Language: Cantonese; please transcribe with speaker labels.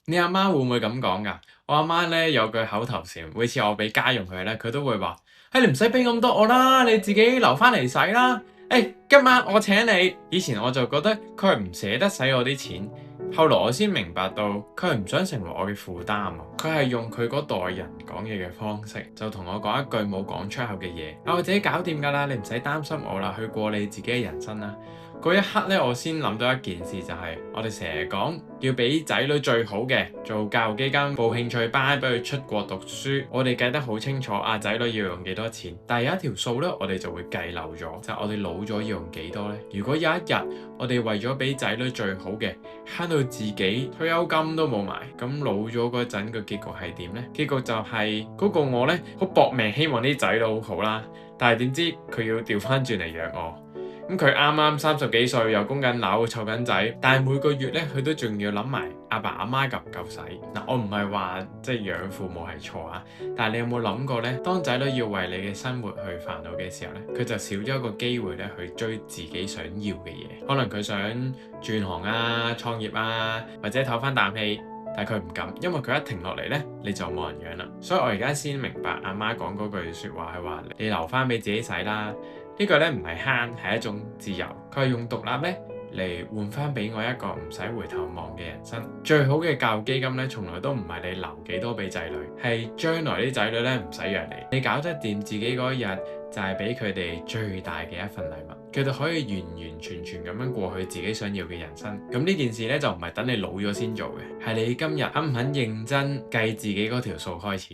Speaker 1: 你阿媽會唔會咁講㗎？我阿媽咧有句口頭禪，每次我俾家用佢咧，佢都會話：你唔使俾咁多我啦，你自己留翻嚟使啦。今晚我請你。以前我就覺得佢係唔捨得使我啲錢，後來我先明白到佢係唔想成為我嘅負擔啊。佢係用佢嗰代人講嘢嘅方式，就同我講一句冇講出口嘅嘢：我自己搞掂㗎啦，你唔使擔心我啦，去過你自己嘅人生啦。嗰一刻咧，我先諗到一件事，就係我哋成日講要俾仔女最好嘅，做教育基金報興趣班，俾佢出國讀書。我哋計得好清楚，仔女要用幾多錢，但係有一條數咧，我哋就會計漏咗，就係我哋老咗要用幾多呢？如果有一日我哋為咗俾仔女最好嘅，慳到自己退休金都冇埋，咁老咗嗰陣個結局係點呢？結局就係嗰個我呢，好搏命希望啲仔女好好啦，但係點知佢要調翻轉嚟養我。咁佢啱啱30幾歲，又供緊樓，湊緊仔，但係每個月咧，佢都仲要諗埋阿爸阿媽夠唔夠使。嗱，我唔係話即係養父母係錯啊，但係你有冇諗過咧？當仔女要為你嘅生活去煩惱嘅時候咧，佢就少咗一個機會咧去追自己想要嘅嘢。可能佢想轉行啊、創業啊，或者唞翻啖氣，但係佢唔敢，因為佢一停落嚟咧，你就冇人養啦。所以我而家先明白阿媽講嗰句説話係話：你留翻俾自己使啦。呢個咧唔係慳，係一種自由。佢係用獨立咧嚟換翻俾我一個唔使回頭望嘅人生。最好嘅教育基金咧，從來都唔係你留幾多俾仔女，係將來啲仔女咧唔使養你。你搞得掂自己嗰一日，就係俾佢哋最大嘅一份禮物。佢哋可以完完全全咁樣過去自己想要嘅人生。咁呢件事咧就唔係等你老咗先做嘅，係你今日肯唔肯認真計自己嗰條數開始。